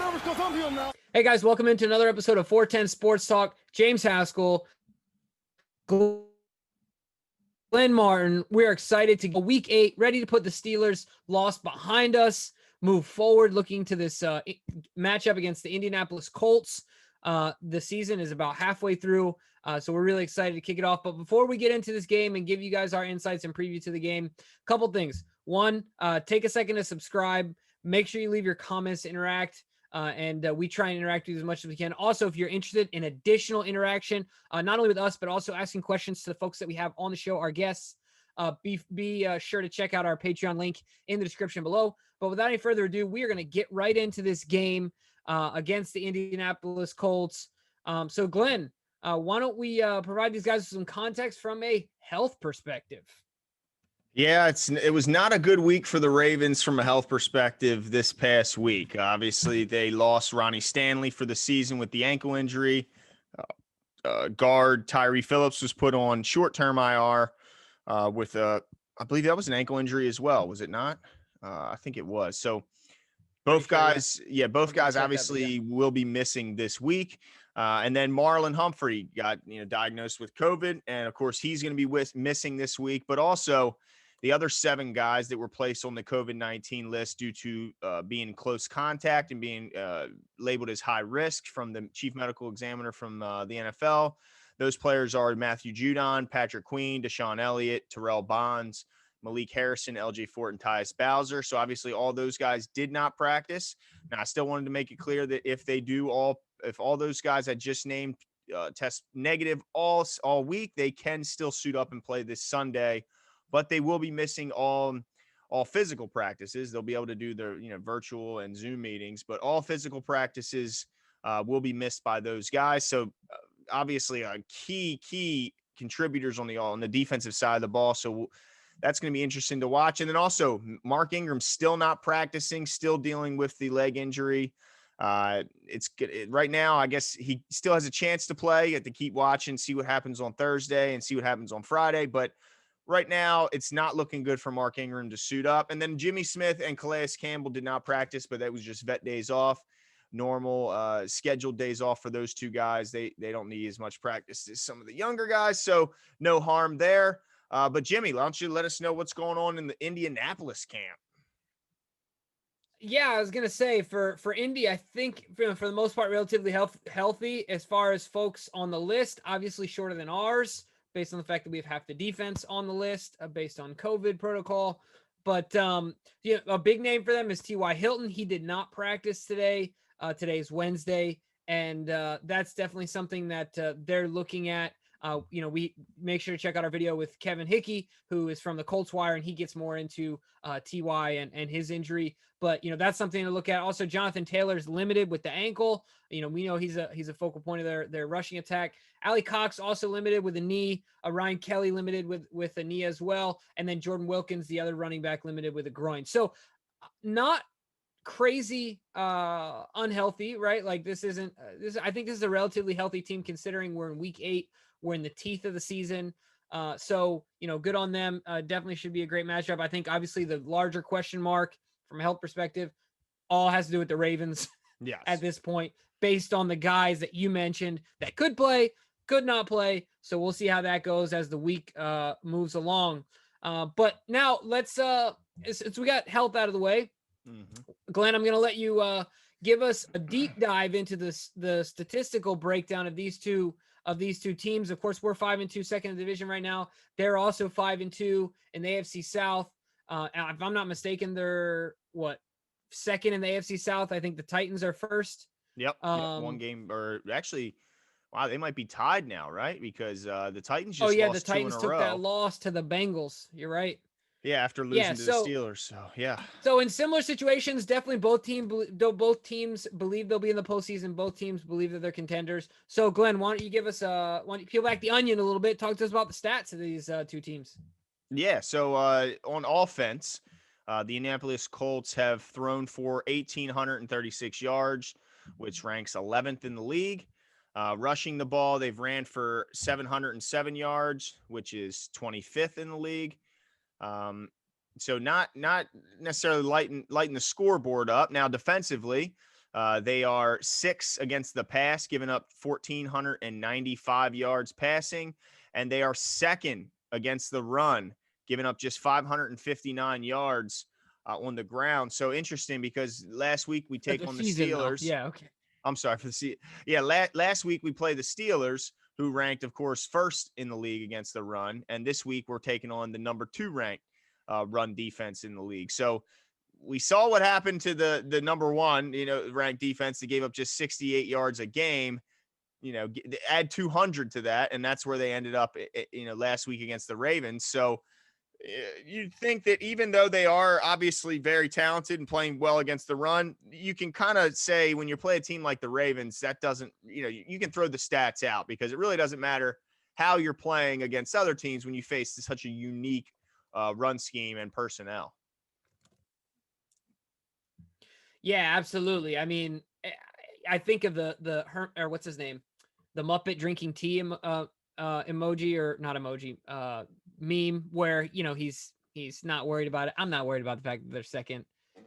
nervous because I'm here now. Hey guys, welcome into another episode of 410 Sports Talk. James Haskell, Glenn Martin. We're excited to go week 8, ready to put the Steelers' loss behind us, move forward, looking to this matchup against the Indianapolis Colts. The season is about halfway through, so we're really excited to kick it off. But before we get into this game and give you guys our insights and preview to the game, a couple things. One, take a second to subscribe. Make sure you leave your comments to interact. And we try and interact with you as much as we can. Also, if you're interested in additional interaction, not only with us, but also asking questions to the folks that we have on the show, our guests, be sure to check out our Patreon link in the description below. But without any further ado, we are going to get right into this game against the Indianapolis Colts. So, Glenn, why don't we provide these guys with some context from a health perspective? Yeah, it was not a good week for the Ravens from a health perspective this past week. Obviously, they lost Ronnie Stanley for the season with the ankle injury. Guard Tyree Phillips was put on short-term IR with I believe that was an ankle injury as well, was it not? I think it was. So both guys obviously will be missing this week. And then Marlon Humphrey got diagnosed with COVID, and of course he's going to be missing this week. But also the other 7 guys that were placed on the COVID-19 list due to being in close contact and being labeled as high risk from the chief medical examiner from the NFL. Those players are Matthew Judon, Patrick Queen, Deshaun Elliott, Terrell Bonds, Malik Harrison, LJ Fort, and Tyus Bowser. So obviously all those guys did not practice. Now I still wanted to make it clear that if all those guys I just named test negative all week, they can still suit up and play this Sunday, but they will be missing all physical practices. They'll be able to do their virtual and Zoom meetings, but all physical practices will be missed by those guys. So obviously key contributors on the defensive side of the ball. So that's going to be interesting to watch. And then also Mark Ingram still not practicing, still dealing with the leg injury. It's good right now. I guess he still has a chance to play. You have to keep watching, see what happens on Thursday and see what happens on Friday. But right now it's not looking good for Mark Ingram to suit up. And then Jimmy Smith and Calais Campbell did not practice, but that was just vet days off, normal scheduled days off for those 2 guys. They don't need as much practice as some of the younger guys. So no harm there. But Jimmy, why don't you let us know what's going on in the Indianapolis camp? Yeah, I was going to say for Indy, I think for the most part, relatively healthy as far as folks on the list, obviously shorter than ours based on the fact that we have half the defense on the list based on COVID protocol. But a big name for them is T.Y. Hilton. He did not practice today. Today's Wednesday. And that's definitely something that they're looking at. We make sure to check out our video with Kevin Hickey, who is from the Colts Wire, and he gets more into Ty and his injury. But that's something to look at. Also, Jonathan Taylor's limited with the ankle. We know he's a focal point of their rushing attack. Ali Cox also limited with a knee. Ryan Kelly limited with a knee as well, and then Jordan Wilkins, the other running back, limited with a groin. So, not crazy unhealthy, right? Like this isn't this. I think this is a relatively healthy team considering we're in week 8. We're in the teeth of the season. So, good on them. Definitely should be a great matchup. I think obviously the larger question mark from a health perspective all has to do with the Ravens. Yes. At this point, based on the guys that you mentioned that could play, could not play. So we'll see how that goes as the week moves along. But now let's since we got health out of the way, Glenn, I'm going to let you give us a deep dive into the statistical breakdown of these two teams. Of course, we're 5-2, second in the division right now. They're also 5-2 in the AFC South. If I'm not mistaken, they're second in the AFC South. I think the Titans are first. Yep. One game, or actually, wow, they might be tied now, right? Because the Titans just lost the Titans took that loss to the Bengals. You're right. Yeah, after losing to the Steelers. So, yeah. So in similar situations, definitely both teams believe they'll be in the postseason. Both teams believe that they're contenders. So, Glenn, why don't you give us why don't you peel back the onion a little bit? Talk to us about the stats of these 2 teams. Yeah, so on offense, the Indianapolis Colts have thrown for 1,836 yards, which ranks 11th in the league. Rushing the ball, they've ran for 707 yards, which is 25th in the league. So not necessarily lighten the scoreboard up. Now defensively, They are 6th against the pass, giving up 1,495 yards passing, and they are 2nd against the run, giving up just 559 yards on the ground. So interesting because last week we For take the on the season, though. Steelers. Yeah. Okay. I'm sorry for the season. Yeah, last week we played the Steelers, who ranked, of course, 1st in the league against the run, and this week we're taking on the number 2 ranked run defense in the league. So we saw what happened to the number 1, ranked defense that gave up just 68 yards a game. Add 200 to that, and that's where they ended up, last week against the Ravens. So you'd think that even though they are obviously very talented and playing well against the run, you can kind of say when you play a team like the Ravens, that doesn't, you can throw the stats out because it really doesn't matter how you're playing against other teams when you face such a unique run scheme and personnel. Yeah, absolutely. I mean, I think of or what's his name, the Muppet drinking tea emoji, or not emoji, meme, where he's not worried about it. I'm not worried about the fact that they're 2nd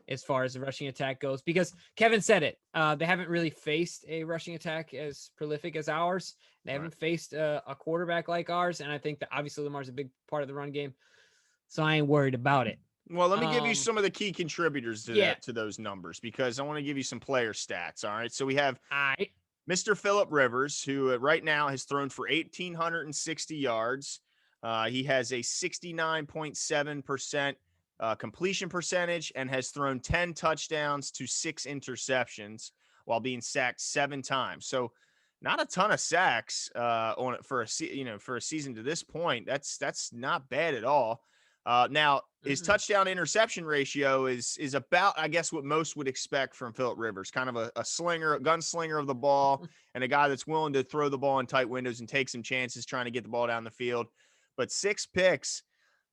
as far as the rushing attack goes, because Kevin said it. They haven't really faced a rushing attack as prolific as ours. They haven't faced a quarterback like ours, and I think that obviously Lamar's a big part of the run game, so I ain't worried about it. Well, let me give you some of the key contributors to those numbers, because I want to give you some player stats. All right. So we have Mr. Phillip Rivers, who right now has thrown for 1,860 yards. He has a 69.7% completion percentage and has thrown 10 touchdowns to 6 interceptions while being sacked 7 times. So not a ton of sacks on it for a season to this point. That's not bad at all. Now, his touchdown interception ratio is about, I guess, what most would expect from Phillip Rivers, kind of a gunslinger of the ball, and a guy that's willing to throw the ball in tight windows and take some chances trying to get the ball down the field. But 6 picks,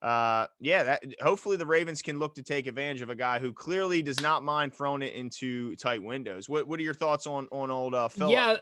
hopefully the Ravens can look to take advantage of a guy who clearly does not mind throwing it into tight windows. What are your thoughts on old Phillip? Yeah,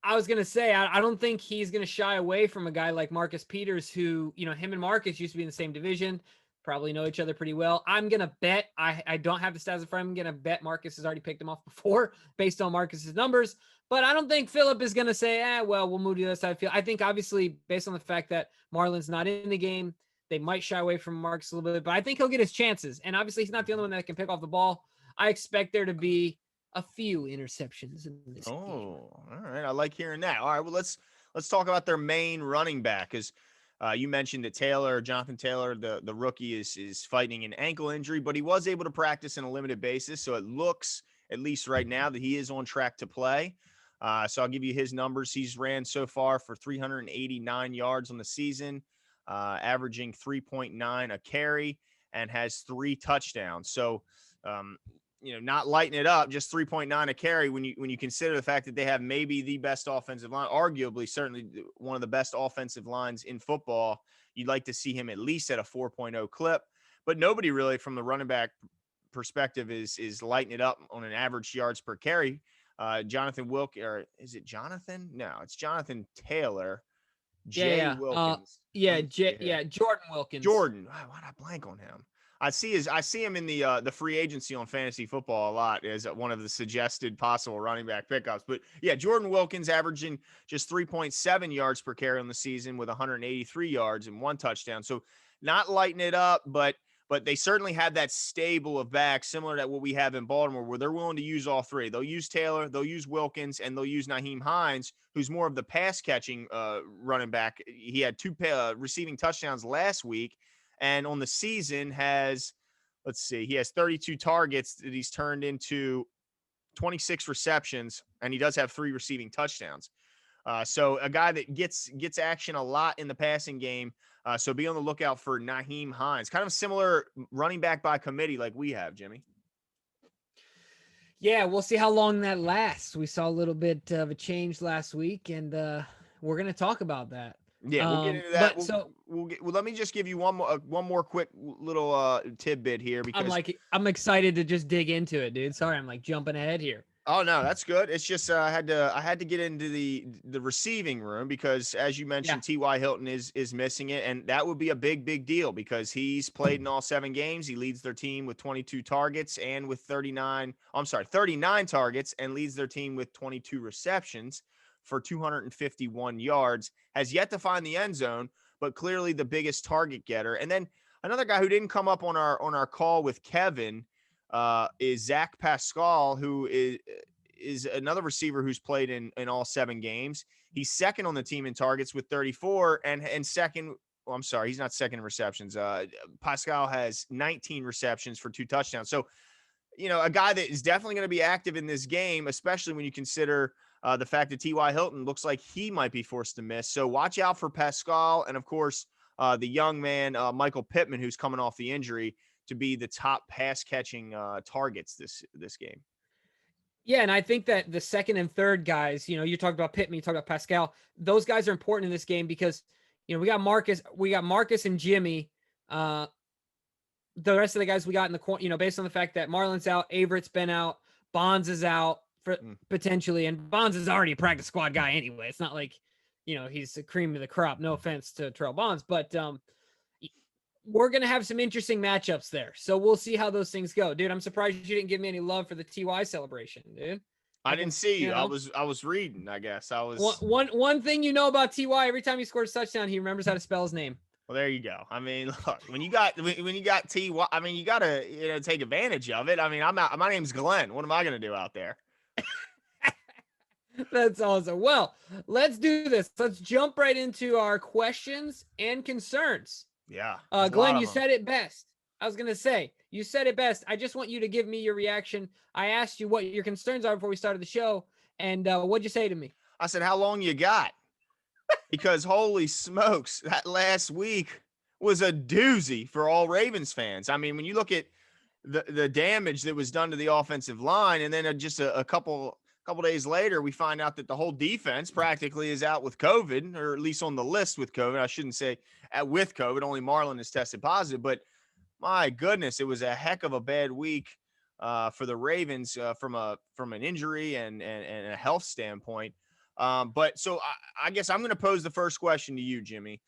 I was going to say, I don't think he's going to shy away from a guy like Marcus Peters, who, him and Marcus used to be in the same division, probably know each other pretty well. I'm going to bet, I don't have the stats in front of me, I'm going to bet Marcus has already picked him off before based on Marcus's numbers. But I don't think Phillip is going to say, well, we'll move to this. I think obviously based on the fact that Marlon's not in the game, they might shy away from Marcus a little bit, but I think he'll get his chances. And obviously he's not the only one that can pick off the ball. I expect there to be a few interceptions in this game. All right. I like hearing that. All right. Well, let's talk about their main running back, because you mentioned that Jonathan Taylor, the rookie, is fighting an ankle injury, but he was able to practice on a limited basis. So it looks, at least right now, that he is on track to play. So I'll give you his numbers. He's ran so far for 389 yards on the season, averaging 3.9 a carry, and has 3 touchdowns. So, not lighting it up, just 3.9 a carry when you consider the fact that they have maybe the best offensive line, arguably certainly one of the best offensive lines in football. You'd like to see him at least at a 4.0 clip, but nobody really from the running back perspective is lighting it up on an average yards per carry. Jonathan Wilk, or is it Jonathan? No, it's Jonathan Taylor. Wilkins. Jordan Wilkins. Jordan. Why'd I blank on him? I see him in the free agency on fantasy football a lot as one of the suggested possible running back pickups. But yeah, Jordan Wilkins averaging just 3.7 yards per carry on the season with 183 yards and 1 touchdown. So not lighting it up, but they certainly have that stable of backs similar to what we have in Baltimore, where they're willing to use all 3. They'll use Taylor, they'll use Wilkins, and they'll use Nyheim Hines, who's more of the pass catching running back. He had 2 receiving touchdowns last week. And on the season he has 32 targets that he's turned into 26 receptions, and he does have 3 receiving touchdowns. So a guy that gets action a lot in the passing game. So be on the lookout for Nyheim Hines, kind of similar running back by committee like we have, Jimmy. Yeah, we'll see how long that lasts. We saw a little bit of a change last week, and we're going to talk about that. Yeah, we'll get into that. Let me just give you one more quick little tidbit here, because I'm excited to just dig into it, dude. Sorry, I'm like jumping ahead here. Oh no, that's good. It's just I had to get into the receiving room because as you Yeah. mentioned, T.Y. Hilton is missing it, and that would be a big deal because he's played in all 7 games. He leads their team with 22 targets and with 39 targets, and leads their team with 22 receptions for 251 yards. Has yet to find the end zone, but clearly the biggest target getter. And then another guy who didn't come up on our call with Kevin is Zach Pascal, who is another receiver who's played in all 7 games. He's second on the team in targets with 34, and second. Well, I'm sorry, he's not second in receptions. Pascal has 19 receptions for 2 touchdowns. So, a guy that is definitely going to be active in this game, especially when you consider the fact that T.Y. Hilton looks like he might be forced to miss. So watch out for Pascal, and of course, the young man Michael Pittman, who's coming off the injury, to be the top pass catching targets this game. Yeah, and I think that the second and third guys, you talked about Pittman, you talked about Pascal. Those guys are important in this game because we got Marcus and Jimmy. The rest of the guys we got in the corner, based on the fact that Marlon's out, Averett's been out, Bonds is out for potentially, and Bonds is already a practice squad guy anyway. It's not like he's the cream of the crop. No offense to Terrell Bonds, but we're going to have some interesting matchups there. So we'll see how those things go. Dude, I'm surprised you didn't give me any love for the TY celebration, dude. I didn't see you. I was reading, I guess. I was one thing about TY, every time he scores a touchdown, he remembers how to spell his name. Well, there you go. I mean, look, when you got TY, I mean, you got to take advantage of it. I mean, I'm out. My name's Glenn. What am I going to do out there? That's awesome. Well, let's do this. Let's jump right into our questions and concerns. Yeah. Glenn, you said it best. I was going to say, you said it best. I just want you to give me your reaction. I asked you what your concerns are before we started the show. And what'd you say to me? I said, how long you got? Because holy smokes, that last week was a doozy for all Ravens fans. I mean, when you look at the damage that was done to the offensive line, and then just a couple days later, we find out that the whole defense practically is out with COVID, or at least on the list with COVID. I shouldn't say with COVID. Only Marlon has tested positive, but my goodness, it was a heck of a bad week for the Ravens from an injury and a health standpoint. But so I guess I'm going to pose the first question to you, Jimmy.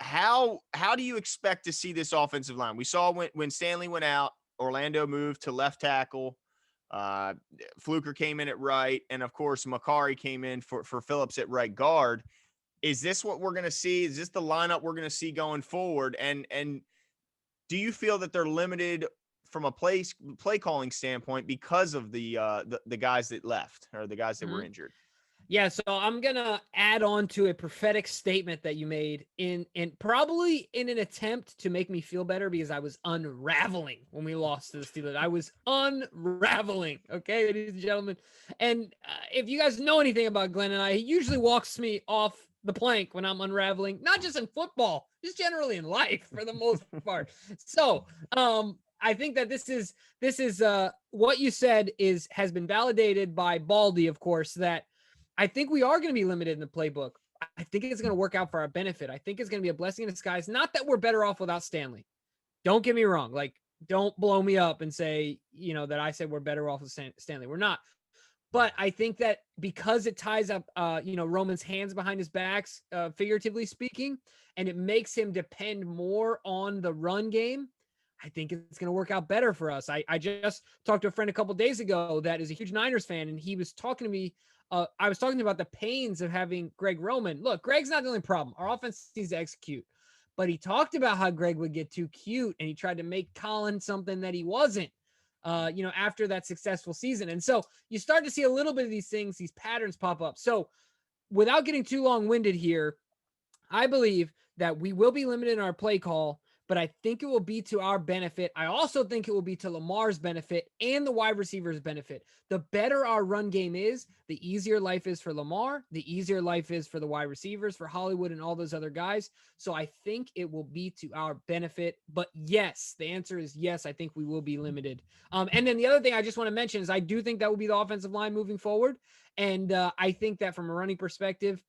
How do you expect to see this offensive line? We saw when Stanley went out, Orlando moved to left tackle. Fluker came in at right, and of course Makari came in for Phillips at right guard. Is this what we're going to see? Is this the lineup we're going to see going forward? And do you feel that they're limited from a play calling standpoint because of the guys that left or the guys that were injured? Yeah, so I'm gonna add on to a prophetic statement that you made in probably in an attempt to make me feel better because I was unraveling when we lost to the Steelers. I was unraveling, okay, ladies and gentlemen. And if you guys know anything about Glenn and I, he usually walks me off the plank when I'm unraveling, not just in football, just generally in life for the most part. So, I think that this is what you said has been validated by Baldy, of course, that I think we are going to be limited in the playbook. I think it's going to work out for our benefit. I think it's going to be a blessing in disguise. Not that we're better off without Stanley. Don't get me wrong. Like, don't blow me up and say, that I said we're better off with Stanley. We're not. But I think that because it ties up, Roman's hands behind his backs, figuratively speaking, and it makes him depend more on the run game, I think it's going to work out better for us. I just talked to a friend a couple days ago that is a huge Niners fan, and he was talking to me. I was talking about the pains of having Greg Roman. Look, Greg's not the only problem. Our offense needs to execute. But he talked about how Greg would get too cute, and he tried to make Colin something that he wasn't, after that successful season. And so you start to see a little bit of these things, these patterns pop up. So without getting too long-winded here, I believe that we will be limited in our play call, but I think it will be to our benefit. I also think it will be to Lamar's benefit and the wide receivers' benefit. The better our run game is, the easier life is for Lamar, the easier life is for the wide receivers, for Hollywood and all those other guys. So I think it will be to our benefit. But yes, the answer is yes, I think we will be limited. And then the other thing I just want to mention is I do think that will be the offensive line moving forward. And I think that from a running perspective,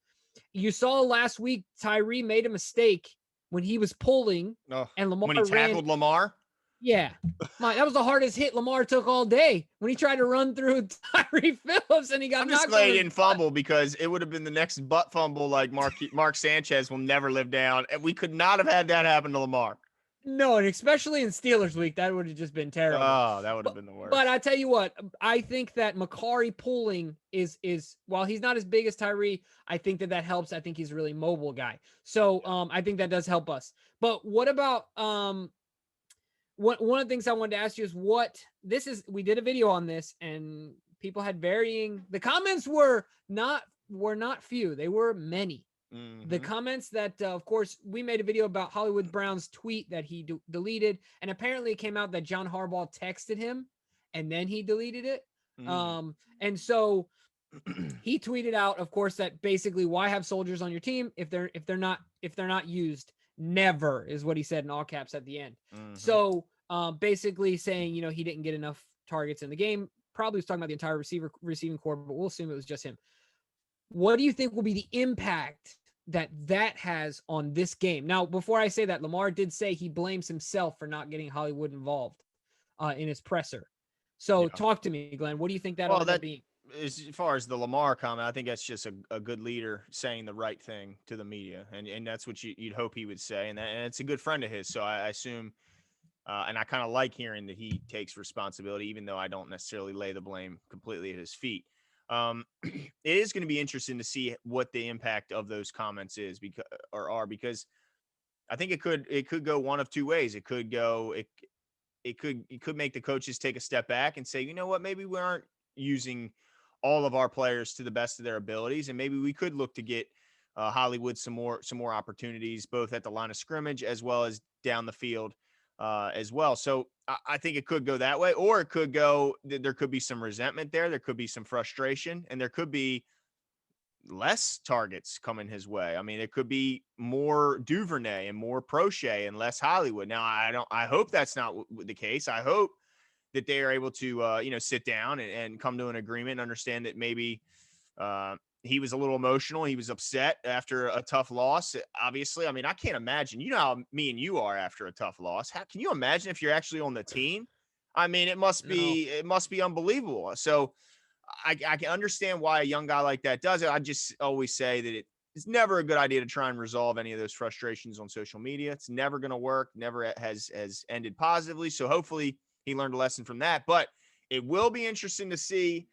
you saw last week Tyree made a mistake when he was pulling and Lamar when he tackled Lamar. Yeah. That was the hardest hit Lamar took all day when he tried to run through Tyree Phillips and he got I'm just knocked glad on he his didn't butt. fumble because it would have been the next butt fumble like Mark Sanchez will never live down. And we could not have had that happen to Lamar. No, and especially in Steelers week, that would have just been terrible. Oh, that would have But been the but worst. I tell you what, I think that Makari pulling is while he's not as big as Tyree, I think that helps. I think he's a really mobile guy. So I think that does help us. But what about one of the things I wanted to ask you is we did a video on this and people had varying the comments were not few, they were many. The Mm-hmm. comments that, of course, we made a video about Hollywood Brown's tweet that he deleted, and apparently it came out that John Harbaugh texted him, and then he deleted it. Mm. And so he tweeted out, of course, that basically why have soldiers on your team if they're not used? Never is what he said in all caps at the end. Mm-hmm. So basically saying he didn't get enough targets in the game. Probably was talking about the entire receiving core, but we'll assume it was just him. What do you think will be the impact that has on this game? Now, before I say that, Lamar did say he blames himself for not getting Hollywood involved in his presser. So Yeah. talk to me, Glenn. What do you think that'll Well, end up that being? as far as the Lamar comment, I think that's just a good leader saying the right thing to the media, and that's what you'd hope he would say, and it's a good friend of his. So I assume, and I kind of like hearing that he takes responsibility, even though I don't necessarily lay the blame completely at his feet. It is going to be interesting to see what the impact of those comments is because I think it could go one of two ways. It could make the coaches take a step back and say, you know what, maybe we aren't using all of our players to the best of their abilities, and maybe we could look to get Hollywood some more opportunities, both at the line of scrimmage as well as down the field as well. So I think it could go that way, or it could go. There could be some resentment there. There could be some frustration, and there could be less targets coming his way. I mean, it could be more Duvernay and more Prochet and less Hollywood. Now, I hope that's not the case. I hope that they are able to, sit down and come to an agreement and understand that maybe he was a little emotional. He was upset after a tough loss. Obviously, I mean, I can't imagine. You know how me and you are after a tough loss. How can you imagine if you're actually on the team? I mean, it must No. be unbelievable. So I can understand why a young guy like that does it. I just always say that it's never a good idea to try and resolve any of those frustrations on social media. It's never going to work. Never has ended positively. So hopefully he learned a lesson from that. But it will be interesting to see.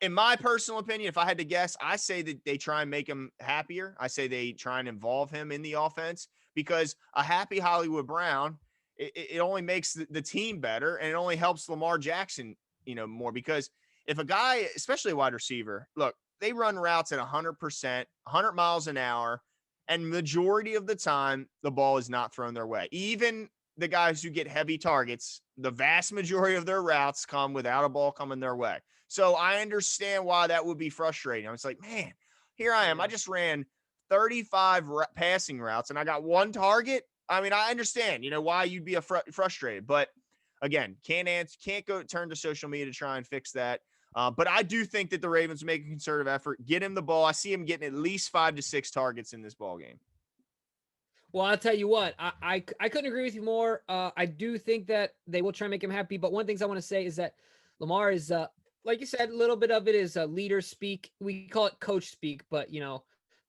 In my personal opinion, if I had to guess, I say that they try and make him happier. I say they try and involve him in the offense because a happy Hollywood Brown, it only makes the team better and it only helps Lamar Jackson, more because if a guy, especially a wide receiver, look, they run routes at 100%, 100 miles an hour, and majority of the time, the ball is not thrown their way. Even the guys who get heavy targets, the vast majority of their routes come without a ball coming their way. So I understand why that would be frustrating. I was like, man, here I am. I Yeah. just ran 35 passing routes and I got one target. I mean, I understand, why you'd be frustrated, but again, can't go turn to social media to try and fix that. But I do think that the Ravens make a concerted effort, get him the ball. I see him getting at least 5 to 6 targets in this ball game. Well, I'll tell you what, I couldn't agree with you more. I do think that they will try and make him happy. But one of the things I want to say is that Lamar is, like you said, a little bit of it is leader speak. We call it coach speak, but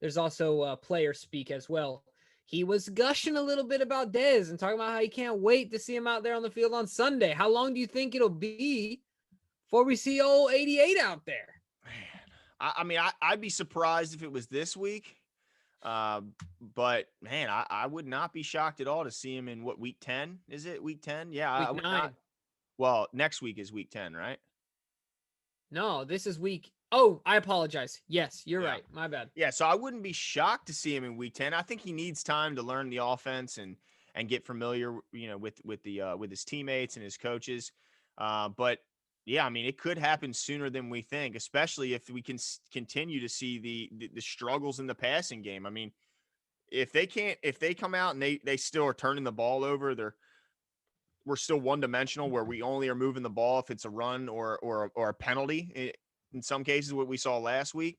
there's also player speak as well. He was gushing a little bit about Dez and talking about how he can't wait to see him out there on the field on Sunday. How long do you think it'll be before we see old 88 out there? Man, I mean, I'd be surprised if it was this week. But man, I would not be shocked at all to see him in week 10? Is it week 10? Yeah, I Week would not. 9. Well, next week is week 10, right? No, this is week. Oh, I apologize. Yes, you're Yeah. right. My bad. Yeah, so I wouldn't be shocked to see him in week 10. I think he needs time to learn the offense and get familiar, with his teammates and his coaches. But yeah, I mean, it could happen sooner than we think, especially if we can continue to see the struggles in the passing game. I mean, if they come out and they still are turning the ball over, we're still one dimensional where we only are moving the ball if it's a run or a penalty. In some cases, what we saw last week,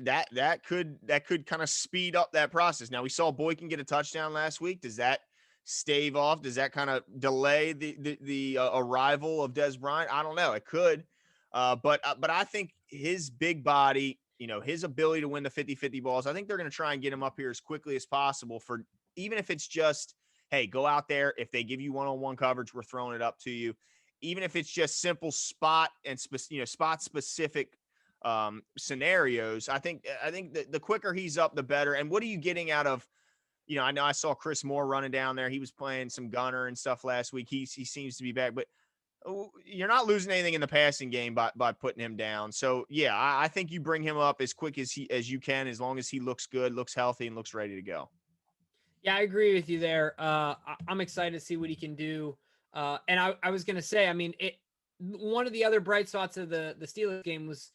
that could kind of speed up that process. Now we saw Boykin get a touchdown last week. Does that stave off? Does that kind of delay the arrival of Des Bryant? I don't know. It could. But I think his big body, his ability to win the 50-50 balls, I think they're going to try and get him up here as quickly as possible for, even if it's just, hey, go out there. If they give you one-on-one coverage, we're throwing it up to you. Even if it's just simple spot and spot specific scenarios, I think the quicker he's up, the better. And what are you getting out of, I know I saw Chris Moore running down there. He was playing some gunner and stuff last week. He seems to be back, but you're not losing anything in the passing game by putting him down. So yeah, I think you bring him up as quick as you can, as long as he looks good, looks healthy, and looks ready to go. Yeah, I agree with you there. I'm excited to see what he can do. And I was going to say, I mean, one of the other bright spots of the Steelers game was,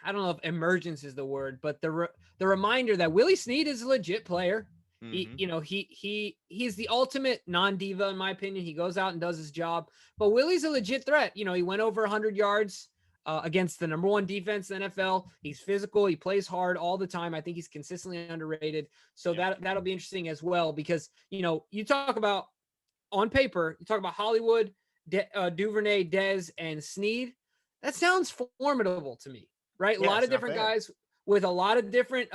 I don't know if emergence is the word, but the reminder that Willie Snead is a legit player. Mm-hmm. He's the ultimate non-diva, in my opinion. He goes out and does his job, but Willie's a legit threat. He went over 100 yards against the number one defense in the NFL. He's physical. He plays hard all the time. I think he's consistently underrated. So that'll be interesting as well, because, you talk about, on paper, you talk about Hollywood, Duvernay, Dez, and Snead. That sounds formidable to me, right? A lot of different guys with a lot of different,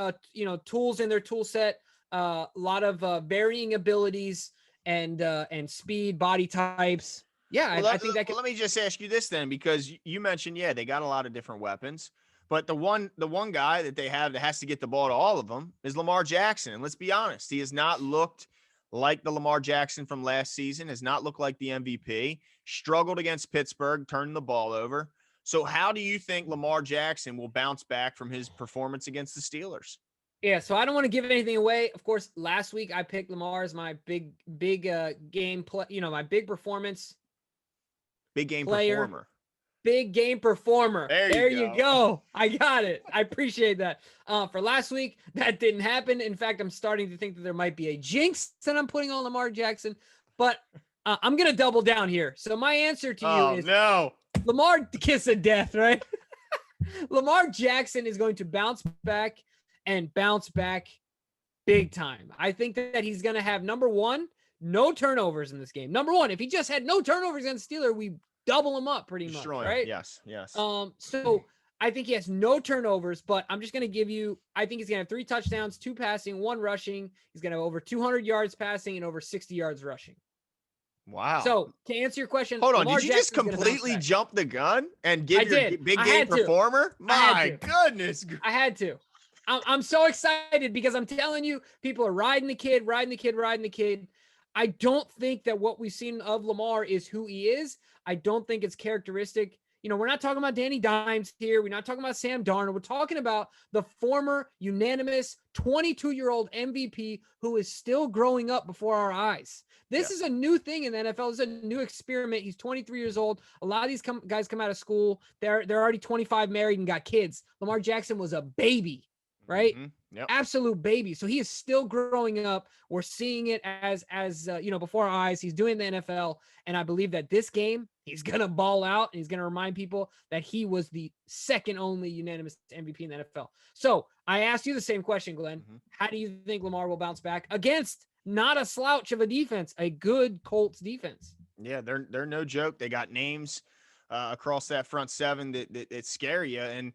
tools in their tool set. A lot of varying abilities and speed, body types. Yeah, well, I think that. Let me just ask you this then, because you mentioned, they got a lot of different weapons, but the one guy that they have that has to get the ball to all of them is Lamar Jackson. And let's be honest, he has not looked like the Lamar Jackson from last season, has not looked like the MVP, struggled against Pittsburgh, turning the ball over. So how do you think Lamar Jackson will bounce back from his performance against the Steelers? Yeah, so I don't want to give anything away. Of course, last week I picked Lamar as my big game play, my big performance. Big game player. Performer. Big game performer. There you go. I got it. I appreciate that. For last week, that didn't happen. In fact, I'm starting to think that there might be a jinx that I'm putting on Lamar Jackson, but I'm going to double down here. So my answer to you is no. Lamar, kiss of death, right? Lamar Jackson is going to bounce back big time. I think that he's going to have, number one, no turnovers in this game. Number one, if he just had no turnovers against Steelers, we double him up pretty much, right? Yes. So I think he has no turnovers, but I'm just going to give you, I think he's going to have 3 touchdowns, 2 passing, 1 rushing. He's going to have over 200 yards passing and over 60 yards rushing. Wow. So to answer your question, hold on, did you just completely jump the gun and give your big game performer? My goodness. I had to. I'm so excited because I'm telling you, people are riding the kid. I don't think that what we've seen of Lamar is who he is. I don't think it's characteristic. We're not talking about Danny Dimes here. We're not talking about Sam Darnold. We're talking about the former unanimous 22-year-old MVP who is still growing up before our eyes. This is a new thing in the NFL. It's a new experiment. He's 23 years old. A lot of these guys come out of school. They're already 25, married, and got kids. Lamar Jackson was a baby, right? Mm-hmm. Yep. Absolute baby. So he is still growing up. We're seeing it as before our eyes. He's doing the NFL. And I believe that this game, he's going to ball out and he's going to remind people that he was the second only unanimous MVP in the NFL. So I asked you the same question, Glenn. Mm-hmm. How do you think Lamar will bounce back against not a slouch of a defense, a good Colts defense? Yeah, they're no joke. They got names across that front seven that scare you. And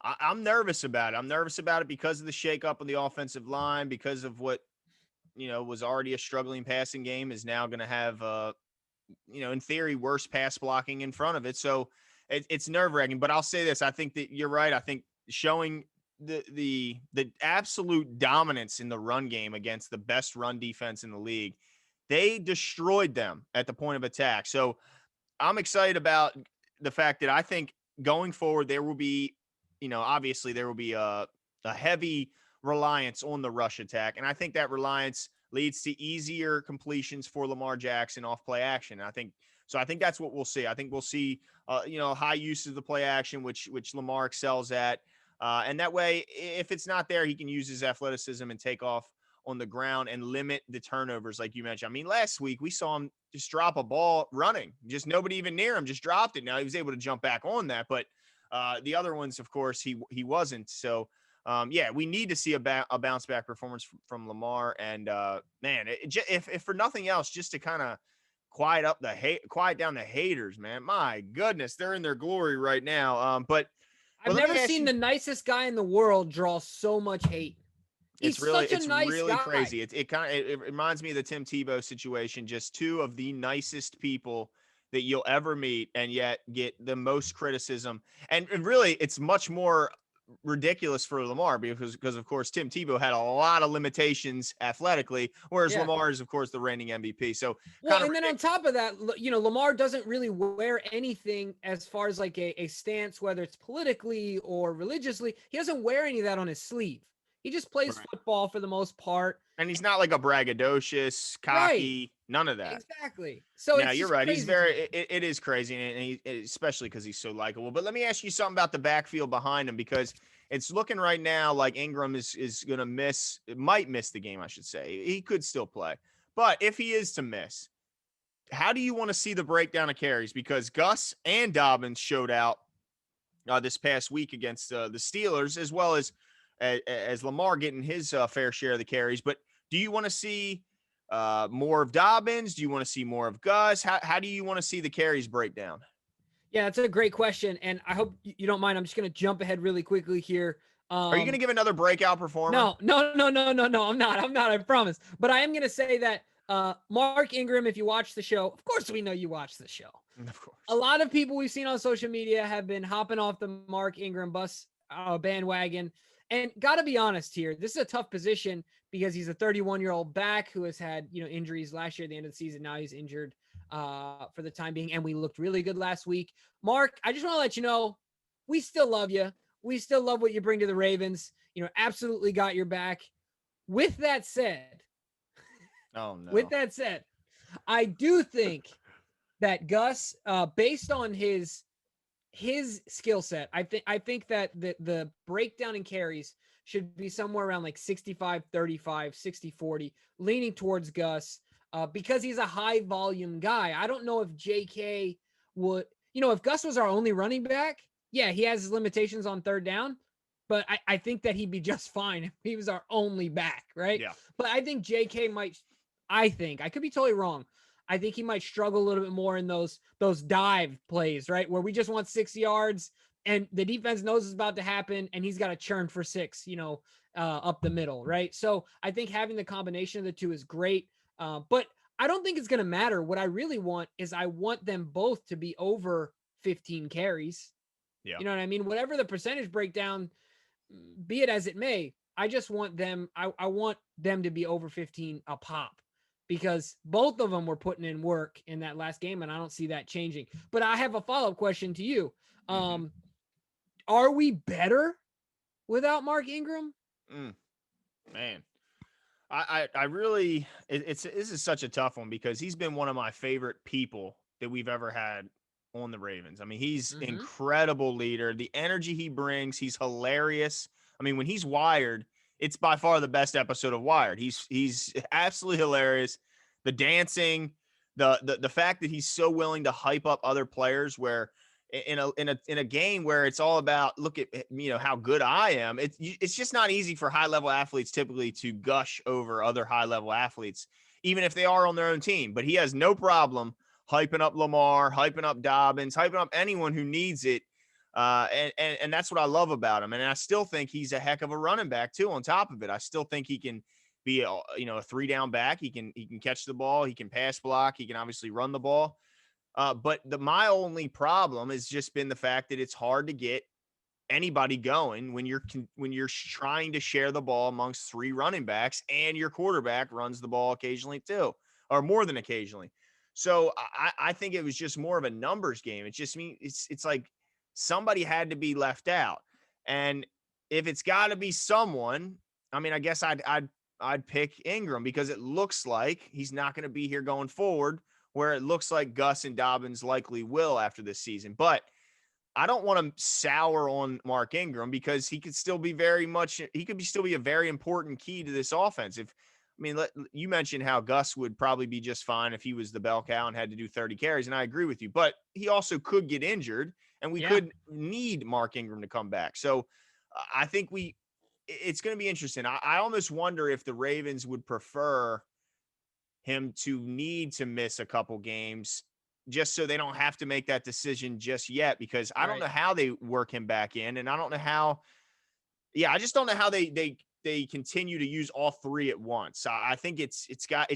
I'm nervous about it. I'm nervous about it because of the shakeup on the offensive line, because of what, was already a struggling passing game is now going to have, in theory, worse pass blocking in front of it. So it's nerve-wracking. But I'll say this. I think that you're right. I think showing the absolute dominance in the run game against the best run defense in the league, they destroyed them at the point of attack. So I'm excited about the fact that I think going forward there will be, obviously there will be a heavy reliance on the rush attack. And I think that reliance leads to easier completions for Lamar Jackson off play action. And I think that's what we'll see. I think we'll see, high use of the play action, which Lamar excels at. And that way, if it's not there, he can use his athleticism and take off on the ground and limit the turnovers, like you mentioned. I mean, last week we saw him just drop a ball running, just nobody even near him, just dropped it. Now he was able to jump back on that, but the other ones, of course, he wasn't. So Yeah, we need to see a bounce back performance from Lamar. And man, if for nothing else, just to kind of quiet down the haters, man. My goodness, they're in their glory right now. But I've let me never ask seen you, the nicest guy in the world draw so much hate. He's such a it's nice really guy. crazy. It reminds me of the Tim Tebow situation. Just two of the nicest people that you'll ever meet, and yet get the most criticism. And really, it's much more ridiculous for Lamar because of course Tim Tebow had a lot of limitations athletically, whereas Yeah. Lamar is of course the reigning MVP. So Well, kind of and then on top of that, Lamar doesn't really wear anything as far as like a stance, whether it's politically or religiously. He doesn't wear any of that on his sleeve. He just plays right. football for the most part. And he's not like a braggadocious, Right. cocky, none of that. Exactly. So No, it's you're just right. He's crazy to very. me. It is crazy, and especially because he's so likable. But let me ask you something about the backfield behind him, because it's looking right now like Ingram is going to miss. Might miss the game, I should say. He could still play, but if he is to miss, how do you want to see the breakdown of carries? Because Gus and Dobbins showed out this past week against the Steelers, as well as Lamar getting his fair share of the carries. But do you want to see more of Dobbins? Do you want to see more of Gus? How do you want to see the carries breakdown? Yeah, that's a great question, and I hope you don't mind. I'm just going to jump ahead really quickly here. Are you going to give another breakout performer? No. I'm not. I'm not. I promise. But I am going to say that Mark Ingram, if you watch the show, of course we know you watch the show. Of course. A lot of people we've seen on social media have been hopping off the Mark Ingram bus bandwagon. And got to be honest here, this is a tough position because he's a 31-year-old back who has had injuries last year at the end of the season. Now he's injured for the time being, and we looked really good last week. Mark, I just want to let you know, we still love you. We still love what you bring to the Ravens. Absolutely got your back. With that said, Oh no. with that said, I do think that Gus, based on his skill set, I think that the breakdown in carries should be somewhere around like 65-35, 60-40, leaning towards Gus because he's a high volume guy. I don't know if JK would, if Gus was our only running back, yeah, he has his limitations on third down, but I think that he'd be just fine if he was our only back, right? Yeah. But I think JK might, I could be totally wrong. I think he might struggle a little bit more in those dive plays, right? Where we just want 6 yards and the defense knows it's about to happen and he's got to churn for 6, up the middle, right? So I think having the combination of the two is great. But I don't think it's going to matter. What I really want is I want them both to be over 15 carries. Yeah. You know what I mean? Whatever the percentage breakdown, be it as it may, I just want them, I want them to be over 15 a pop, because both of them were putting in work in that last game, and I don't see that changing. But I have a follow-up question to you. Are we better without Mark Ingram? Man, I really, this is such a tough one because he's been one of my favorite people that we've ever had on the Ravens. I mean, he's incredible leader. The energy he brings, he's hilarious. I mean, when he's wired, it's by far the best episode of Wired. He's absolutely hilarious. The dancing, the fact that he's so willing to hype up other players, where in a game where it's all about, look at how good I am. It's just not easy for high level athletes typically to gush over other high level athletes, even if they are on their own team. But he has no problem hyping up Lamar, hyping up Dobbins, hyping up anyone who needs it. And that's what I love about him. And I still think he's a heck of a running back too. On top of it, I still think he can be a 3-down back. He can catch the ball. He can pass block. He can obviously run the ball. But my only problem has just been the fact that it's hard to get anybody going when you're trying to share the ball amongst 3 running backs and your quarterback runs the ball occasionally too, or more than occasionally. So I think it was just more of a numbers game. It just means it's like somebody had to be left out. And if it's got to be someone, I mean, I guess I'd pick Ingram, because it looks like he's not going to be here going forward, where it looks like Gus and Dobbins likely will after this season. But I don't want to sour on Mark Ingram, because he could still be still be a very important key to this offense. You mentioned how Gus would probably be just fine if he was the bell cow and had to do 30 carries, and I agree with you, but he also could get injured, and we could need Mark Ingram to come back. So I think it's going to be interesting. I almost wonder if the Ravens would prefer him to need to miss a couple games just so they don't have to make that decision just yet, because I don't Right. know how they work him back in, and I don't know how. Yeah, I just don't know how they continue to use all three at once. I think it's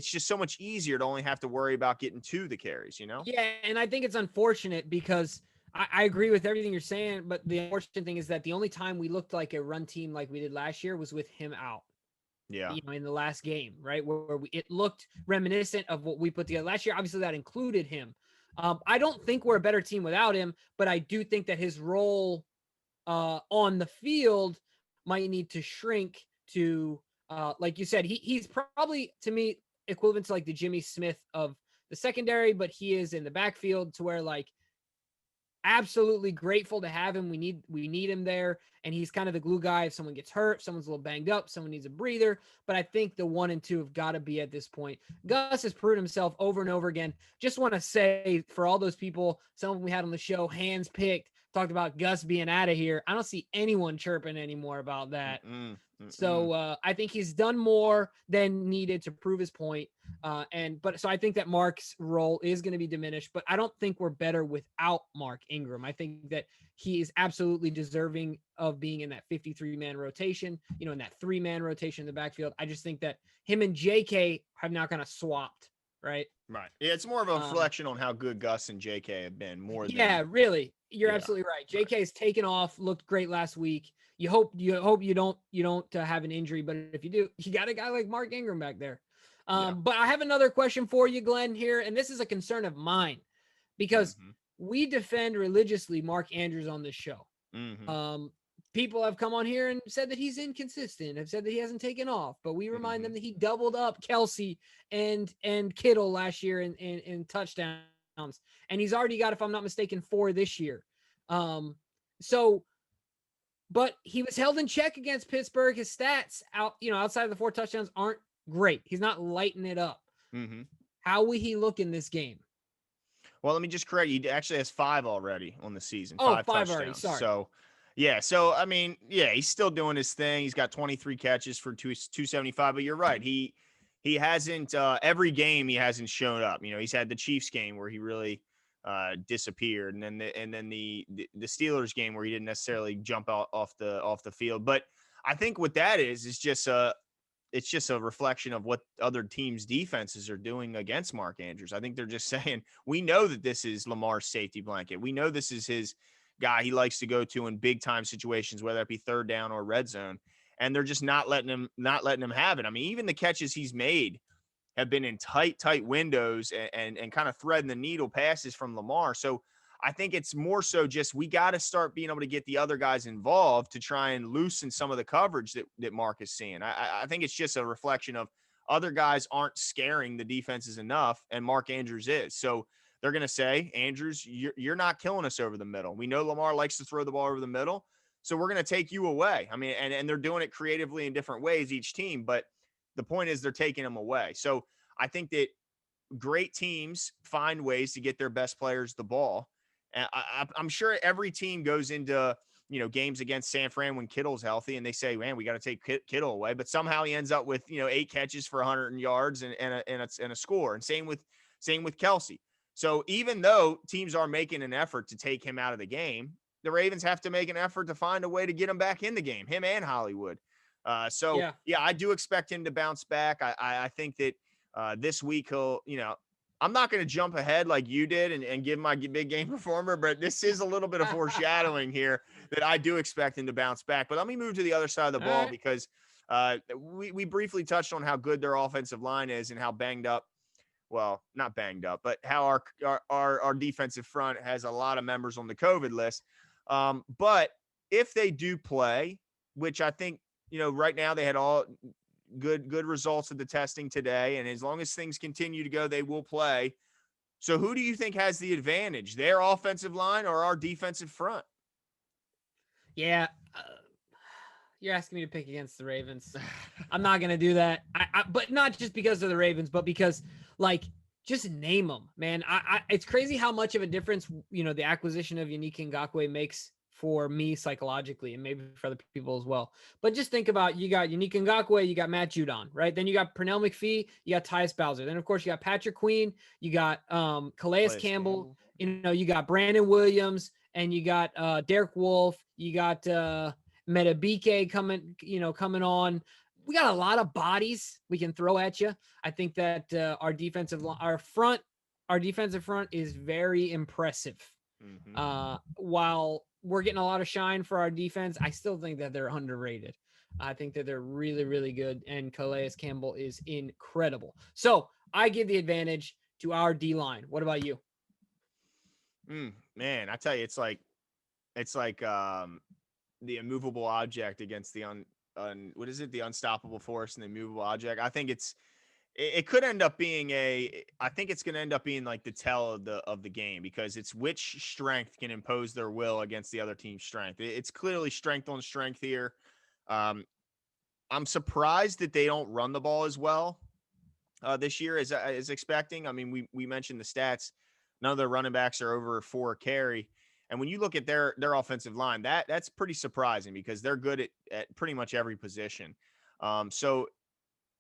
just so much easier to only have to worry about getting to the carries, you know? Yeah, and I think it's unfortunate because I agree with everything you're saying, but the unfortunate thing is that the only time we looked like a run team like we did last year was with him out. Yeah. In the last game, right? Where it looked reminiscent of what we put together last year. Obviously, that included him. I don't think we're a better team without him, but I do think that his role on the field might need to shrink to, like you said, he's probably, to me, equivalent to like the Jimmy Smith of the secondary, but he is in the backfield to where like absolutely grateful to have him. We need him there, and he's kind of the glue guy if someone gets hurt, someone's a little banged up, someone needs a breather. But I think the 1 and 2 have got to be at this point. Gus has proven himself over and over again. Just want to say for all those people, some of them we had on the show, hands picked, talked about Gus being out of here. I don't see anyone chirping anymore about that. So I think he's done more than needed to prove his point. So I think that Mark's role is going to be diminished, but I don't think we're better without Mark Ingram. I think that he is absolutely deserving of being in that 53-man rotation, in that 3-man rotation in the backfield. I just think that him and JK have now kind of swapped, right? Right. Yeah, it's more of a reflection on how good Gus and JK have been more than. Yeah, really. You're absolutely right. JK's taken off, looked great last week. You hope you don't have an injury, but if you do, you got a guy like Mark Ingram back there. But I have another question for you, Glenn, here, and this is a concern of mine because we defend religiously Mark Andrews on this show. People have come on here and said that he's inconsistent, have said that he hasn't taken off, but we remind them that he doubled up Kelsey and Kittle last year in touchdowns, and he's already got, if I'm not mistaken, 4 this year. But he was held in check against Pittsburgh. His stats outside of the 4 touchdowns aren't great. He's not lighting it up. How will he look in this game? Well, let me just correct you. He actually has 5 already on the season. Oh, 5 5 touchdowns. already. Sorry. So, yeah. So, I mean, yeah, he's still doing his thing. He's got 23 catches for 275. But you're right. He hasn't every game he hasn't shown up. He's had the Chiefs game where he really disappeared, and then the Steelers game where he didn't necessarily jump out off the field. But I think what that is just it's just a reflection of what other teams' defenses are doing against Mark Andrews. I think they're just saying, we know that this is Lamar's safety blanket. We know this is his guy he likes to go to in big time situations, whether it be third down or red zone. And they're just not letting him have it. I mean, even the catches he's made have been in tight windows and kind of threading the needle passes from Lamar. So I think it's more so just we got to start being able to get the other guys involved to try and loosen some of the coverage that Mark is seeing. I think it's just a reflection of other guys aren't scaring the defenses enough, and Mark Andrews is. So they're going to say, Andrews, you're not killing us over the middle. We know Lamar likes to throw the ball over the middle, so we're going to take you away. I mean, and they're doing it creatively in different ways, each team, but the point is they're taking them away. So I think that great teams find ways to get their best players the ball. And I'm sure every team goes into, games against San Fran when Kittle's healthy and they say, man, we got to take Kittle away. But somehow he ends up with, 8 catches for 100 yards and a score. And same with Kelsey. So even though teams are making an effort to take him out of the game, the Ravens have to make an effort to find a way to get him back in the game, him and Hollywood. Yeah, I do expect him to bounce back. I think that this week he'll, I'm not going to jump ahead like you did and give my big game performer, but this is a little bit of foreshadowing here that I do expect him to bounce back. But let me move to the other side of the ball because we briefly touched on how good their offensive line is and how banged up. Well, not banged up, but how our defensive front has a lot of members on the COVID list. But if they do play, which I think, right now they had all good results of the testing today, and as long as things continue to go, they will play. So who do you think has the advantage, their offensive line or our defensive front? Yeah, you're asking me to pick against the Ravens. I'm not gonna do that. But not just because of the Ravens, but because just name them, man. It's crazy how much of a difference the acquisition of Yannick Ngakoue makes for me psychologically and maybe for other people as well. But just think about, you got Yannick Ngakoue, you got Matt Judon, right? Then you got Pernell McPhee, you got Tyus Bowser. Then, of course, you got Patrick Queen, you got Calais Campbell, you got Brandon Williams, and you got Derek Wolfe, you got Metabike coming on. We got a lot of bodies we can throw at you. I think that our defensive front is very impressive. While we're getting a lot of shine for our defense, I still think that they're underrated. I think that they're really, really good, and Calais Campbell is incredible. So I give the advantage to our D-line. What about you? Man, I tell you, it's like the immovable object against the what is it? The unstoppable force and the immovable object. I think it could end up being I think it's going to end up being like the tell of the game, because it's which strength can impose their will against the other team's strength. It's clearly strength on strength here. I'm surprised that they don't run the ball as well this year as expecting. I mean, we mentioned the stats. None of their running backs are over 4 carry. And when you look at their offensive line, that's pretty surprising, because they're good at pretty much every position. So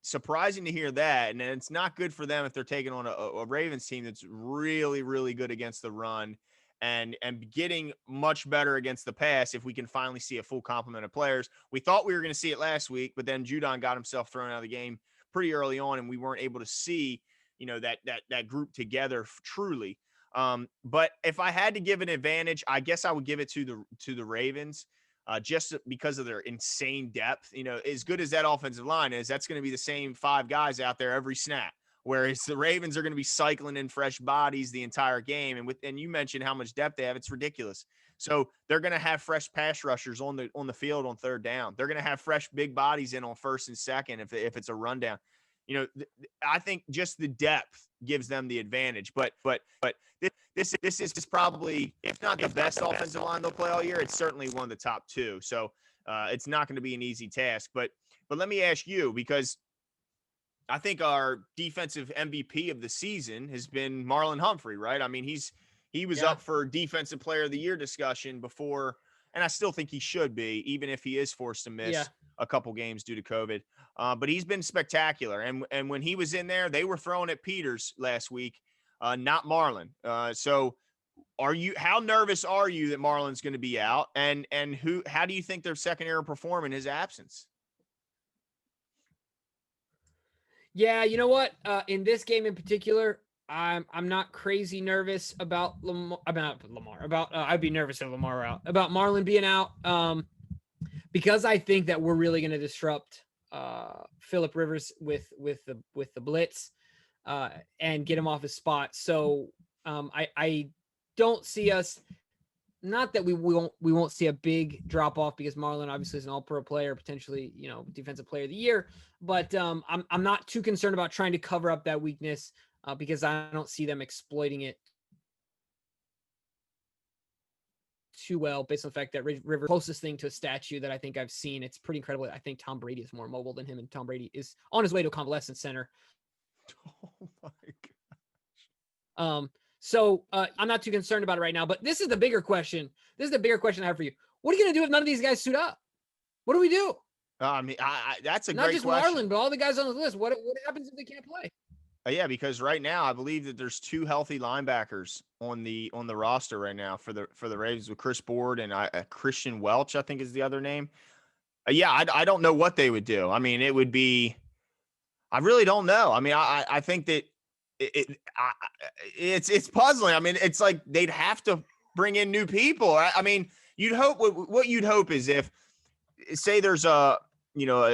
surprising to hear that. And it's not good for them if they're taking on a Ravens team that's really, really good against the run and getting much better against the pass if we can finally see a full complement of players. We thought we were going to see it last week, but then Judon got himself thrown out of the game pretty early on, and we weren't able to see, that group together truly. But if I had to give an advantage, I guess I would give it to the Ravens, just because of their insane depth. As good as that offensive line is, that's going to be the same 5 guys out there every snap. Whereas the Ravens are going to be cycling in fresh bodies the entire game. And you mentioned how much depth they have. It's ridiculous. So they're going to have fresh pass rushers on the field on third down. They're going to have fresh big bodies in on first and second if it's a rundown. I think just the depth gives them the advantage. But this is probably, if not the best offensive line they'll play all year, it's certainly one of the top 2. So it's not going to be an easy task. But let me ask you, because I think our defensive MVP of the season has been Marlon Humphrey, right? I mean, he was up for Defensive Player of the Year discussion before, and I still think he should be, even if he is forced to miss a couple games due to COVID. But he's been spectacular. And when he was in there, they were throwing at Peters last week, not Marlon. So how nervous are you that Marlon's going to be out? And how do you think their secondary will perform in his absence? Yeah, you know what? In this game in particular, I'm not crazy nervous about Lamar. I'd be nervous if Lamar were out. About Marlon being out, because I think that we're really going to disrupt Phillip Rivers with the blitz and get him off his spot. So I don't see us. Not that we won't see a big drop off, because Marlon obviously is an all-pro player, potentially, defensive player of the year. But I'm not too concerned about trying to cover up that weakness because I don't see them exploiting it too well, based on the fact that River, closest thing to a statue that I think I've seen. It's pretty incredible. I think Tom Brady is more mobile than him, and Tom Brady is on his way to a convalescent center. Oh my gosh. So I'm not too concerned about it right now, but this is the bigger question. This is the bigger question I have for you. What are you going to do if none of these guys suit up? What do we do? I mean, that's a not great just question. Marlon, but all the guys on the list. What happens if they can't play? Yeah, because right now I believe that there's 2 healthy linebackers on the roster right now for the Ravens, with Chris Board and Christian Welch, I think is the other name. I don't know what they would do. I mean, it would be. I really don't know. I mean, I think that. It's puzzling. I mean, it's like they'd have to bring in new people. I mean, you'd hope what you'd hope is if, say, there's a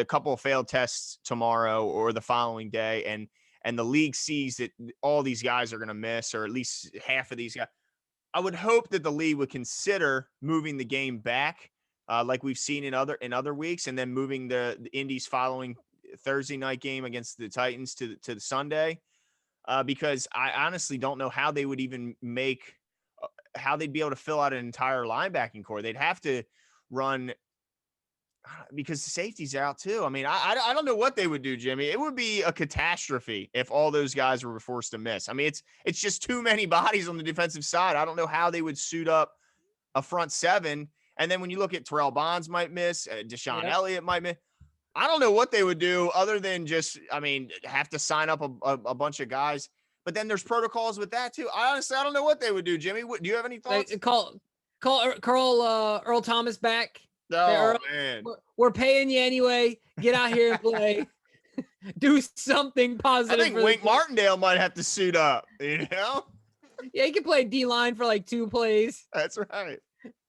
couple of failed tests tomorrow or the following day, and the league sees that all these guys are going to miss, or at least half of these guys. I would hope that the league would consider moving the game back, like we've seen in other weeks, and then moving the Indies following Thursday night game against the Titans to the Sunday. Because I honestly don't know how they would even how they'd be able to fill out an entire linebacking core. They'd have to run, because the safety's out too. I mean, I don't know what they would do, Jimmy. It would be a catastrophe if all those guys were forced to miss. I mean, it's just too many bodies on the defensive side. I don't know how they would suit up a front 7 And then when you look at Terrell Bonds might miss, Deshaun Yep. Elliott might miss. I don't know what they would do other than just, have to sign up a bunch of guys. But then there's protocols with that too. I don't know what they would do, Jimmy. Do you have any thoughts? Call Earl Thomas back. Say, Oh, Earl, man. we're paying you anyway. Get out here and play. Do something I positive think for Wink the team. Martindale might have to suit up, Yeah, he can play D line for like 2 plays, That's right.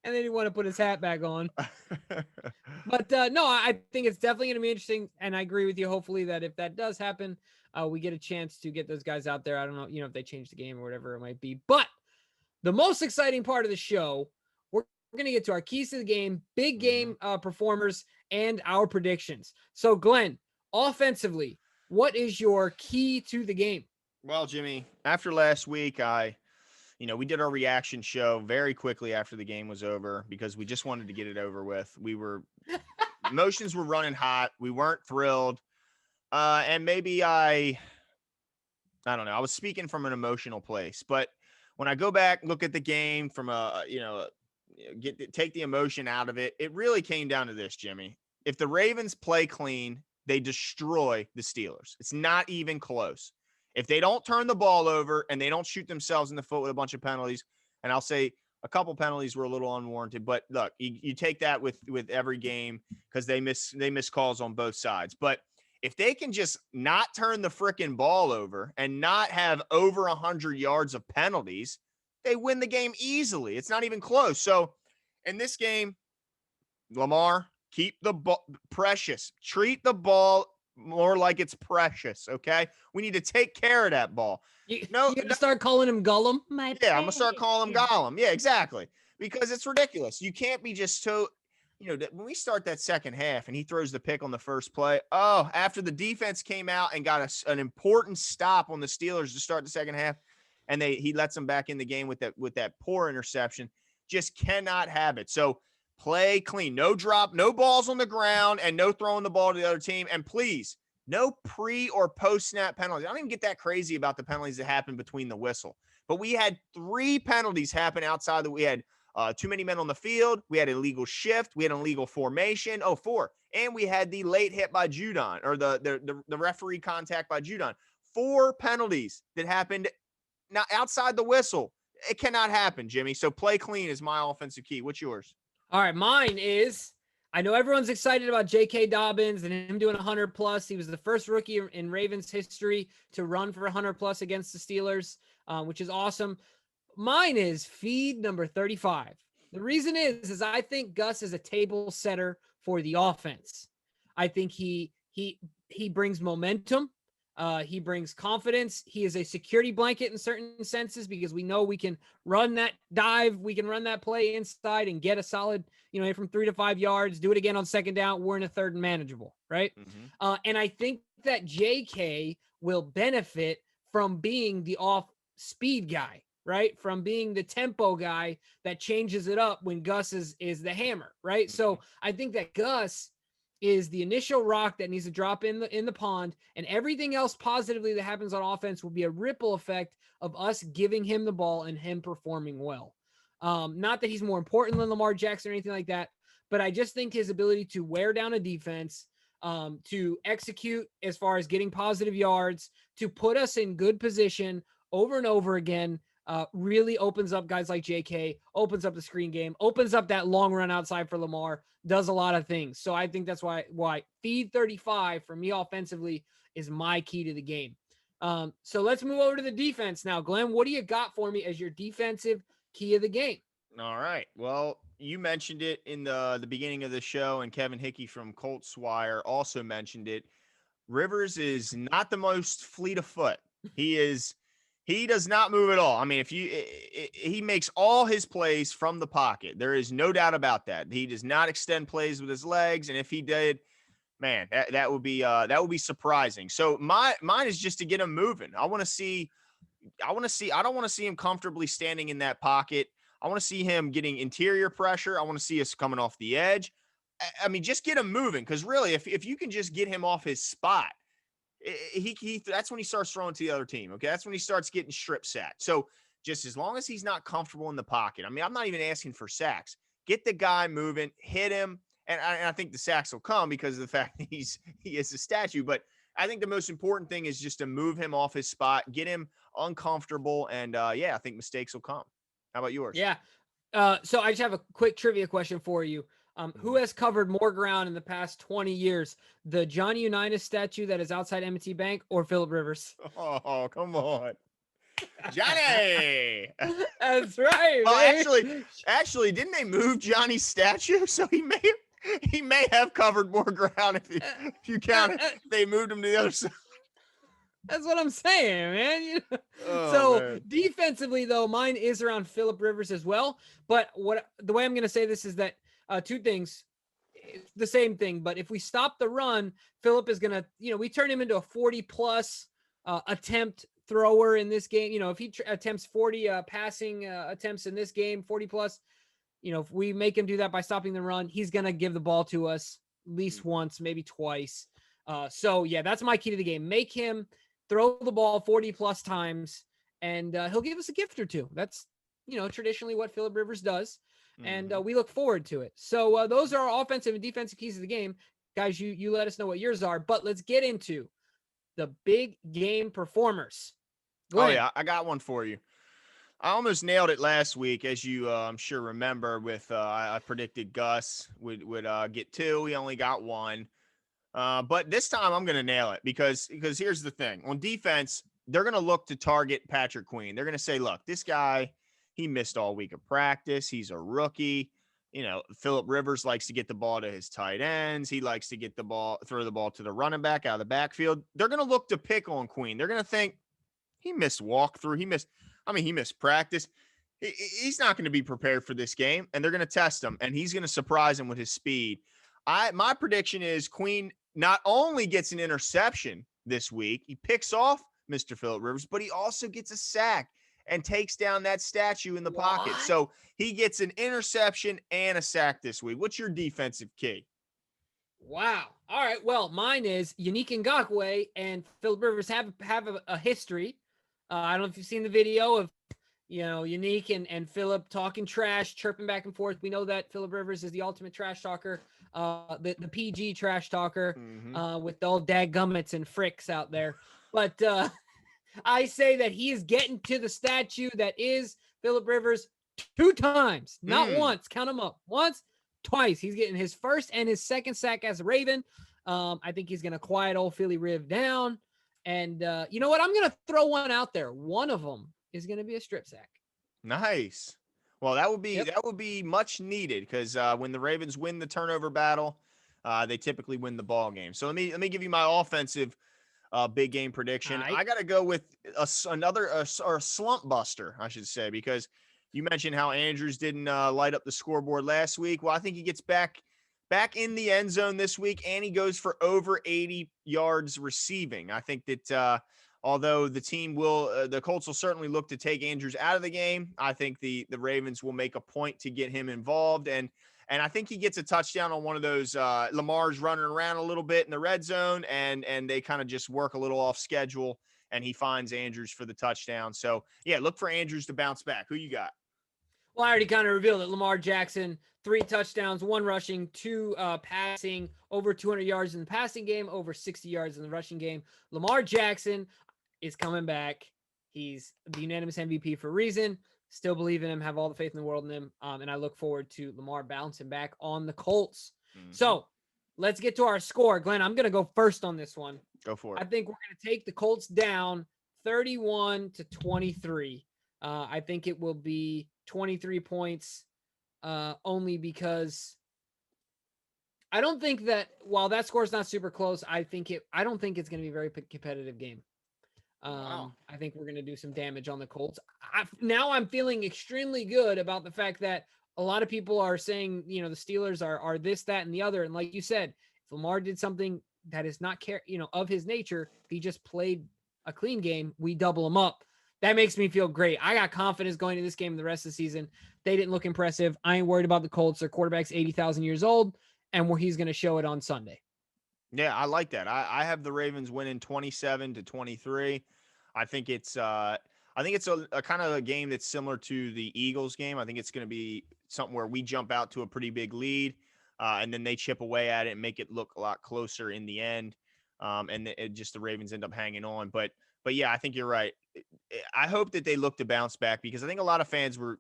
and then he want to put his hat back on. But no, I think it's definitely going to be interesting, and I agree with you. Hopefully, that if that does happen, we get a chance to get those guys out there. I don't know, if they change the game or whatever it might be. But the most exciting part of the show, we're going to get to our keys to the game, big game performers, and our predictions. So, Glenn, offensively, what is your key to the game? Well, Jimmy, after last week, we did our reaction show very quickly after the game was over because we just wanted to get it over with. Emotions were running hot. We weren't thrilled. And maybe I don't know. I was speaking from an emotional place, but when I go back, look at the game from take the emotion out of it, it really came down to this, Jimmy. If the Ravens play clean, they destroy the Steelers. It's not even close. If they don't turn the ball over and they don't shoot themselves in the foot with a bunch of penalties, and I'll say a couple penalties were a little unwarranted, but look, you take that with every game because they miss calls on both sides. But if they can just not turn the freaking ball over and not have over 100 yards of penalties, they win the game easily. It's not even close. So in this game, Lamar, keep the ball precious. Treat the ball more like it's precious, okay? We need to take care of that ball. You gonna start calling him Gollum? I'm gonna start calling him Gollum. Yeah, exactly. Because it's ridiculous. You can't be just so, when we start that second half and he throws the pick on the first play, after the defense came out and got an important stop on the Steelers to start the second half, and he lets them back in the game with that poor interception, just cannot have it. So play clean, no drop, no balls on the ground, and no throwing the ball to the other team. And please, no pre or post snap penalties. I don't even get that crazy about the penalties that happened between the whistle. But we had 3 penalties happen outside that. We had too many men on the field. We had illegal shift. We had an illegal formation. 4. And we had the late hit by Judon, or the referee contact by Judon. 4 penalties that happened now outside the whistle. It cannot happen, Jimmy. So play clean is my offensive key. What's yours? All right, mine is, I know everyone's excited about J.K. Dobbins and him doing 100+. He was the first rookie in Ravens history to run for 100+ against the Steelers, which is awesome. Mine is feed number 35. The reason is I think Gus is a table setter for the offense. I think he brings momentum. He brings confidence. He is a security blanket in certain senses because we know we can run that dive. We can run that play inside and get a solid, from 3 to 5 yards, do it again on second down. We're in a third and manageable, right? Mm-hmm. And I think that JK will benefit from being the off speed guy, right? From being the tempo guy that changes it up when Gus is the hammer, right? Mm-hmm. So I think that Gus is the initial rock that needs to drop in the pond, and everything else positively that happens on offense will be a ripple effect of us giving him the ball and him performing well. Not that he's more important than Lamar Jackson or anything like that, but I just think his ability to wear down a defense, to execute as far as getting positive yards, to put us in good position over and over again, really opens up guys like JK, opens up the screen game, opens up that long run outside for Lamar, does a lot of things. So I think that's why feed 35 for me offensively is my key to the game. So let's move over to the defense now. Glenn, what do you got for me as your defensive key of the game? All right. Well, you mentioned it in the beginning of the show, and Kevin Hickey from Colts Wire also mentioned it. Rivers is not the most fleet of foot. He does not move at all. I mean, he makes all his plays from the pocket. There is no doubt about that. He does not extend plays with his legs, and if he did, man, that would be surprising. So mine is just to get him moving. I don't want to see him comfortably standing in that pocket. I want to see him getting interior pressure. I want to see us coming off the edge. I mean, just get him moving, because really, if you can just get him off his spot, that's when he starts throwing to the other team. Okay. That's when he starts getting strip sacked. So just as long as he's not comfortable in the pocket, I mean, I'm not even asking for sacks. get the guy moving, hit him. And I think the sacks will come because of the fact that he is a statue. But I think the most important thing is just to move him off his spot, get him uncomfortable. And I think mistakes will come. How about yours? Yeah. So I just have a quick trivia question for you. Who has covered more ground in the past 20 years? The Johnny Unitas statue that is outside M&T Bank or Phillip Rivers? Oh, come on. Johnny. That's right, Well, baby. actually, didn't they move Johnny's statue? So he may have covered more ground if you count it. They moved him to the other side. That's what I'm saying, man. Man. Defensively, though, mine is around Phillip Rivers as well. But the way I'm going to say this is that two things. It's the same thing, but if we stop the run, Phillip is going to, we turn him into a 40-plus attempt thrower in this game. If he attempts 40 passing attempts in this game, 40-plus, if we make him do that by stopping the run, he's going to give the ball to us at least once, maybe twice. That's my key to the game. Make him throw the ball 40-plus times, and he'll give us a gift or two. That's, traditionally what Phillip Rivers does, and we look forward to it. So those are our offensive and defensive keys of the game. Guys, you let us know what yours are, but let's get into the big game performers. Oh, yeah, I got one for you. I almost nailed it last week, as you I'm sure remember. With I predicted Gus would get 2. He only got 1. But this time I'm going to nail it because here's the thing. On defense, they're going to look to target Patrick Queen. They're going to say, look, this guy, he missed all week of practice. He's a rookie. Phillip Rivers likes to get the ball to his tight ends. He likes to throw the ball to the running back out of the backfield. They're going to look to pick on Queen. They're going to think he missed walkthrough. He missed practice. He's not going to be prepared for this game, and they're going to test him, and he's going to surprise him with his speed. My prediction is Queen not only gets an interception this week, he picks off Mr. Phillip Rivers, but he also gets a sack and takes down that statue in the pocket. So he gets an interception and a sack this week. What's your defensive key? Wow. All right. Well, mine is Yannick Ngakoue and Phillip Rivers have a history. I don't know if you've seen the video of, Yannick and Phillip talking trash, chirping back and forth. We know that Phillip Rivers is the ultimate trash talker, the PG trash talker, with the old dadgummits and fricks out there. But I say that he is getting to the statue that is Phillip Rivers 2 times, not once. Count them up. Once, twice. He's getting his first and his second sack as a Raven. I think he's going to quiet old Philly Riv down. And you know what? I'm going to throw one out there. One of them is going to be a strip sack. Nice. Well, that would be much needed because when the Ravens win the turnover battle, they typically win the ball game. So let me give you my offensive big game prediction. Right. I got to go with a slump buster, I should say, because you mentioned how Andrews didn't light up the scoreboard last week. Well, I think he gets back in the end zone this week, and he goes for over 80 yards receiving. I think that although the Colts will certainly look to take Andrews out of the game, I think the Ravens will make a point to get him involved. And I think he gets a touchdown on one of those. Lamar's running around a little bit in the red zone, and they kind of just work a little off schedule, and he finds Andrews for the touchdown. So, yeah, look for Andrews to bounce back. Who you got? Well, I already kind of revealed it. Lamar Jackson, 3 touchdowns, 1 rushing, 2 passing, over 200 yards in the passing game, over 60 yards in the rushing game. Lamar Jackson is coming back. He's the unanimous MVP for a reason. Still believe in him, have all the faith in the world in him. And I look forward to Lamar bouncing back on the Colts. So let's get to our score. Glenn, I'm going to go first on this one. Go for it. I think we're going to take the Colts down 31-23. I think it will be 23 points only because I don't think that while that score is not super close, I don't think it's going to be a very competitive game. I think we're going to do some damage on the Colts. Now I'm feeling extremely good about the fact that a lot of people are saying, the Steelers are this, that, and the other. And like you said, if Lamar did something that is not of his nature, if he just played a clean game, we double him up. That makes me feel great. I got confidence going into this game and the rest of the season. They didn't look impressive. I ain't worried about the Colts. Their quarterback's 80,000 years old, and he's going to show it on Sunday. Yeah, I like that. I have the Ravens winning 27-23. I think it's I think it's a kind of a game that's similar to the Eagles game. I think it's going to be something where we jump out to a pretty big lead, and then they chip away at it and make it look a lot closer in the end. And it just the Ravens end up hanging on. But yeah, I think you're right. I hope that they look to bounce back because I think a lot of fans were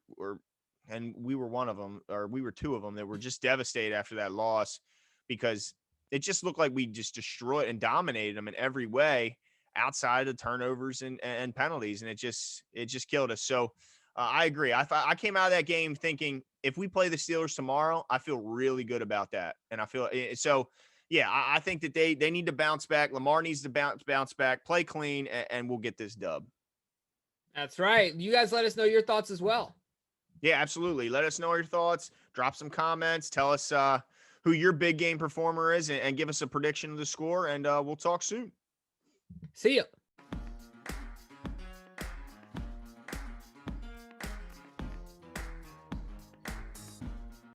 and we were one of them, or we were two of them that were just devastated after that loss because it just looked like we just destroyed and dominated them in every way outside of turnovers and penalties, and it just killed us. So I agree. I came out of that game thinking if we play the Steelers tomorrow, I feel really good about that, and I feel so. Yeah, I think that they need to bounce back. Lamar needs to bounce back, play clean, and we'll get this dub. That's right. You guys let us know your thoughts as well. Yeah, absolutely. Let us know your thoughts. Drop some comments. Tell us who your big game performer is and give us a prediction of the score, and we'll talk soon. See ya.